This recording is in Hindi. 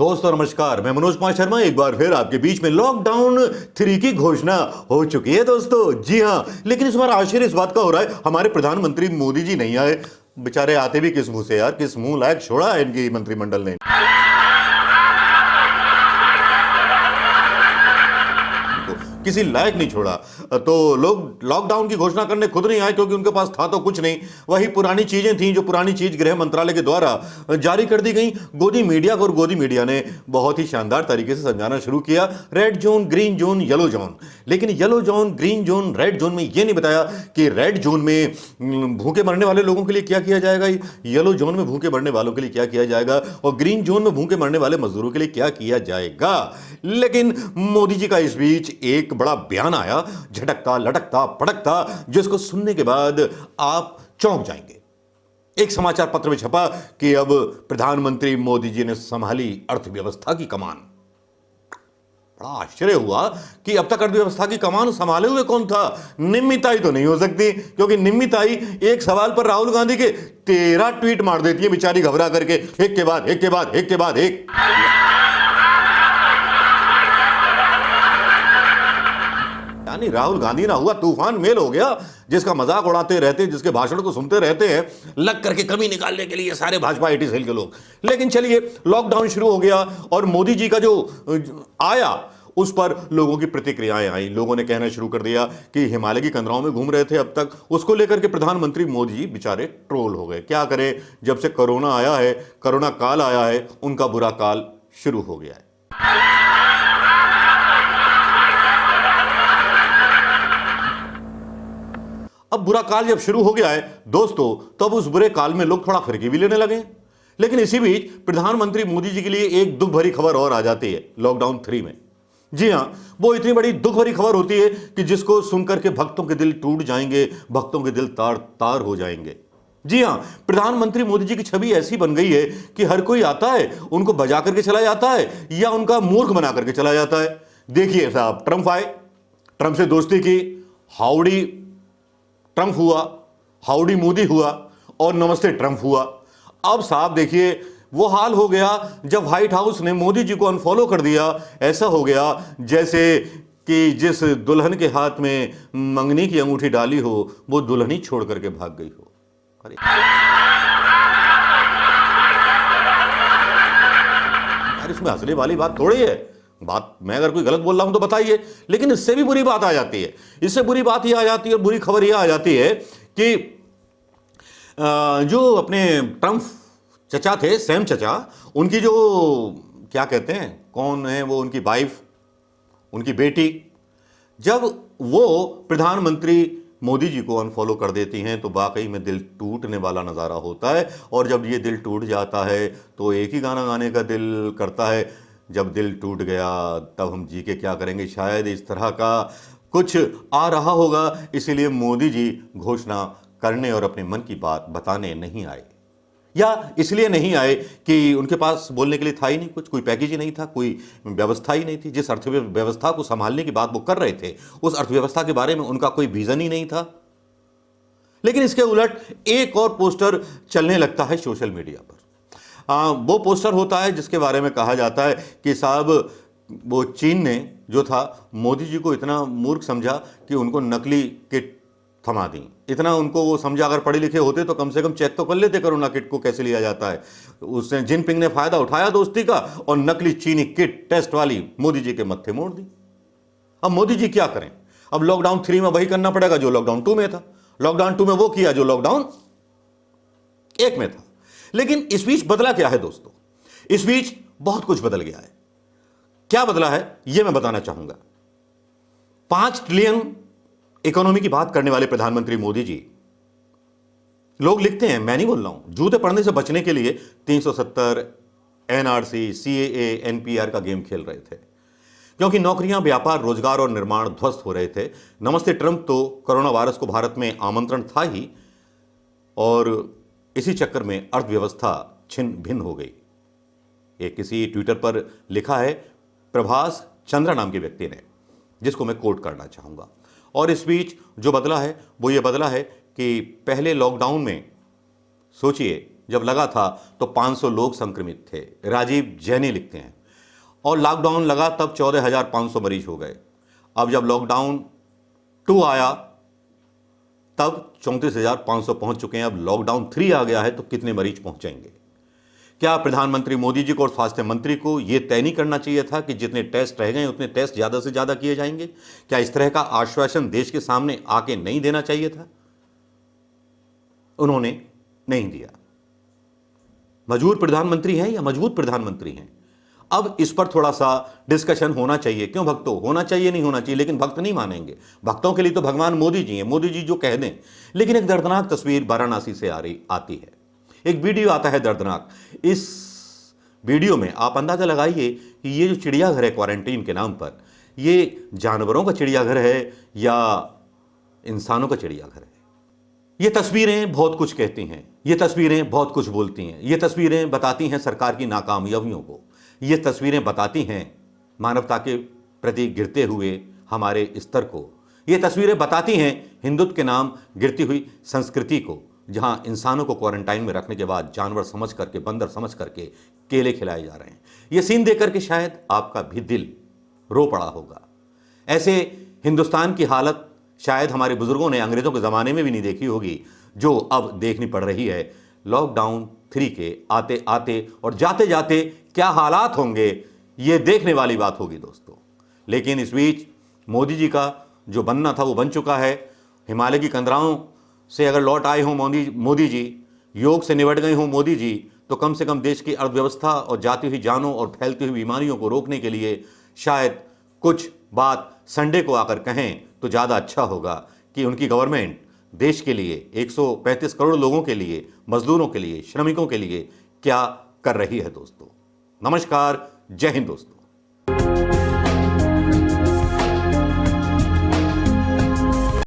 दोस्तों नमस्कार, मैं मनोज कुमार शर्मा एक बार फिर आपके बीच में लॉकडाउन 3 की घोषणा हो चुकी है दोस्तों। जी हां, लेकिन इस बार आश्चर्य इस बात का हो रहा है हमारे प्रधानमंत्री मोदी जी नहीं आए। बेचारे आते भी किस मुंह से यार, किस मुंह लायक छोड़ा है इनकी मंत्रिमंडल ने। किसी लायक नहीं छोड़ा। तो लोग लॉकडाउन की घोषणा करने खुद नहीं आए क्योंकि उनके पास था तो कुछ नहीं, वही पुरानी चीजें थीं जो पुरानी चीज गृह मंत्रालय के द्वारा जारी कर दी गई गोदी मीडिया को। और गोदी मीडिया ने बहुत ही शानदार तरीके से समझाना शुरू किया, red zone, green zone, yellow zone. लेकिन yellow zone, green zone, red zone में यह नहीं बताया कि रेड जोन में भूखे मरने वाले लोगों के लिए क्या किया जाएगा, येलो जोन में भूखे मरने वालों के लिए क्या किया जाएगा, और ग्रीन जोन में भूखे मरने वाले मजदूरों के लिए क्या किया जाएगा। लेकिन मोदी जी का इस बीच एक बड़ा बयान आया, झटकता लटकता पटकता, जिसको सुनने के बाद आप चौंक जाएंगे। एक समाचार पत्र में छपा कि अब प्रधानमंत्री मोदी जी ने संभाली अर्थव्यवस्था की कमान। बड़ा आश्चर्य हुआ कि अब तक अर्थव्यवस्था की कमान संभाले हुए कौन था। निम्मी ताई तो नहीं हो सकती, क्योंकि निम्मी ताई एक सवाल पर राहुल गांधी के 13 ट्वीट मार देती है बेचारी, घबरा करके, एक के बाद एक के बाद एक के बाद एक। यानी राहुल गांधी ना हुआ तूफान मेल हो गया, जिसका मजाक उड़ाते रहते, जिसके भाषण को सुनते रहते हैं लग करके कमी निकालने के लिए सारे भाजपा 80 सेल के लोग। लेकिन चलिए, लॉकडाउन शुरू हो गया और मोदी जी का जो आया उस पर लोगों की प्रतिक्रियाएं आई। लोगों ने कहना शुरू कर दिया कि हिमालय की कंदराओं में घूम रहे थे अब तक, उसको लेकर के प्रधानमंत्री मोदी जी बेचारे ट्रोल हो गए। क्या करें, जब से कोरोना आया है, कोरोना काल आया है, उनका बुरा काल शुरू हो गया है। अब बुरा काल जब शुरू हो गया है दोस्तों, तो अब उस बुरे काल में लोग थोड़ा फिरकी भी लेने लगे। लेकिन इसी बीच प्रधानमंत्री मोदी जी के लिए एक दुख भरी खबर और आ जाती है लॉकडाउन 3 में। जी हां, वो इतनी बड़ी दुख भरी खबर होती है कि जिसको सुनकर के भक्तों के दिल टूट जाएंगे, भक्तों के दिल तार तार हो जाएंगे। जी हां, प्रधानमंत्री मोदी जी की छवि ऐसी बन गई है कि हर कोई आता है, उनको बजा करके चला जाता है या उनका मूर्ख बना करके चला जाता है। देखिए साहब, ट्रंप आए, ट्रंप से दोस्ती की, हाउडी ट्रंप हुआ, हाउडी मोदी हुआ और नमस्ते ट्रंप हुआ। अब साहब देखिए, वो हाल हो गया जब व्हाइट हाउस ने मोदी जी को अनफॉलो कर दिया। ऐसा हो गया जैसे कि जिस दुल्हन के हाथ में मंगनी की अंगूठी डाली हो, वो दुल्हन ही छोड़ करके भाग गई हो। अरे यार, इसमें हंसने वाली बात थोड़ी है। बात, मैं अगर कोई गलत बोल रहा हूं तो बताइए, लेकिन इससे भी बुरी बात आ जाती है। इससे बुरी बात यह आ जाती है और बुरी खबर यह आ जाती है कि जो अपने ट्रंप चचा थे, सैम चचा, उनकी जो क्या कहते हैं, कौन है वो, उनकी वाइफ, उनकी बेटी, जब वो प्रधानमंत्री मोदी जी को अनफॉलो कर देती हैं तो वाकई में दिल टूटने वाला नज़ारा होता है। और जब ये दिल टूट जाता है तो एक ही गाना गाने का दिल करता है, जब दिल टूट गया तब हम जी के क्या करेंगे। शायद इस तरह का कुछ आ रहा होगा, इसीलिए मोदी जी घोषणा करने और अपने मन की बात बताने नहीं आए, या इसलिए नहीं आए कि उनके पास बोलने के लिए था ही नहीं कुछ, कोई पैकेज ही नहीं था, कोई व्यवस्था ही नहीं थी। जिस अर्थव्यवस्था को संभालने की बात वो कर रहे थे, उस अर्थव्यवस्था के बारे में उनका कोई विजन ही नहीं था। लेकिन इसके उलट एक और पोस्टर चलने लगता है सोशल मीडिया पर। वो पोस्टर होता है जिसके बारे में कहा जाता है कि साहब, वो चीन ने जो था मोदी जी को इतना मूर्ख समझा कि उनको नकली किट थमा दी। इतना उनको वो समझा, अगर पढ़े लिखे होते तो कम से कम चेक तो कर लेते कोरोना किट को कैसे लिया जाता है। उसने, जिनपिंग ने फायदा उठाया दोस्ती का और नकली चीनी किट टेस्ट वाली मोदी जी के मत्थे मोड़ दी। अब मोदी जी क्या करें? अब लॉकडाउन 3 में वही करना पड़ेगा जो लॉकडाउन 2 में था। लॉकडाउन 2 में वो किया जो लॉकडाउन 1 में था। लेकिन इस बीच बदला क्या है दोस्तों? इस बीच बहुत कुछ बदल गया है। क्या बदला है यह मैं बताना चाहूंगा। 5 ट्रिलियन इकोनॉमी की बात करने वाले प्रधानमंत्री मोदी जी, लोग लिखते हैं, मैं नहीं बोल रहा हूं, जूते पड़ने से बचने के लिए 370, एनआरसी, सीएए, एनपीआर का गेम खेल रहे थे, क्योंकि नौकरियां, व्यापार, रोजगार और निर्माण ध्वस्त हो रहे थे। नमस्ते ट्रंप तो कोरोना वायरस को भारत में आमंत्रण था ही, और इसी चक्कर में अर्थव्यवस्था छिन्न भिन्न हो गई। एक किसी ट्विटर पर लिखा है प्रभास चंद्रा नाम के व्यक्ति ने, जिसको मैं कोट करना चाहूंगा। और इस बीच जो बदला है वो ये बदला है कि पहले लॉकडाउन में सोचिए, जब लगा था तो 500 लोग संक्रमित थे, राजीव जैनी लिखते हैं। और लॉकडाउन लगा तब 14,500 मरीज हो गए। अब जब लॉकडाउन 2 आया तब 34,500 पहुंच चुके हैं। अब लॉकडाउन 3 आ गया है तो कितने मरीज पहुंचेंगे? क्या प्रधानमंत्री मोदी जी को और स्वास्थ्य मंत्री को यह तय नहीं करना चाहिए था कि जितने टेस्ट रह गए उतने टेस्ट ज्यादा से ज्यादा किए जाएंगे? क्या इस तरह का आश्वासन देश के सामने आके नहीं देना चाहिए था? उन्होंने नहीं दिया। मजबूर प्रधानमंत्री हैं या मजबूत प्रधानमंत्री हैं? अब इस पर थोड़ा सा डिस्कशन होना चाहिए। क्यों भक्तों? होना चाहिए, नहीं होना चाहिए, लेकिन भक्त नहीं मानेंगे। भक्तों के लिए तो भगवान मोदी जी हैं, मोदी जी जो कह दें। लेकिन एक दर्दनाक तस्वीर वाराणसी से आती है। एक वीडियो आता है दर्दनाक। इस वीडियो में आप अंदाजा लगाइए कि ये जो चिड़ियाघर है क्वारंटीन के नाम पर, ये जानवरों का चिड़ियाघर है या इंसानों का चिड़ियाघर है? ये तस्वीरें बहुत कुछ कहती हैं, ये तस्वीरें बहुत कुछ बोलती हैं, ये तस्वीरें बताती हैं सरकार की नाकामयाबियों को, ये तस्वीरें बताती हैं मानवता के प्रति गिरते हुए हमारे स्तर को, ये तस्वीरें बताती हैं हिंदुत्व के नाम गिरती हुई संस्कृति को, जहां इंसानों को क्वारंटाइन में रखने के बाद जानवर समझ करके, बंदर समझ करके केले खिलाए जा रहे हैं। ये सीन देख करके शायद आपका भी दिल रो पड़ा होगा। ऐसे हिंदुस्तान की हालत शायद हमारे बुजुर्गों ने अंग्रेजों के ज़माने में भी नहीं देखी होगी, जो अब देखनी पड़ रही है। लॉकडाउन 3 के आते आते और जाते जाते क्या हालात होंगे, ये देखने वाली बात होगी दोस्तों। लेकिन इस बीच मोदी जी का जो बनना था वो बन चुका है। हिमालय की कंदराओं से अगर लौट आए हों मोदी जी, योग से निपट गए हों मोदी जी, तो कम से कम देश की अर्थव्यवस्था और जाती हुई जानों और फैलती हुई बीमारियों को रोकने के लिए शायद कुछ बात संडे को आकर कहें तो ज़्यादा अच्छा होगा कि उनकी गवर्नमेंट देश के लिए, 135 करोड़ लोगों के लिए, मजदूरों के लिए, श्रमिकों के लिए क्या कर रही है दोस्तों। नमस्कार, जय हिंद दोस्तों।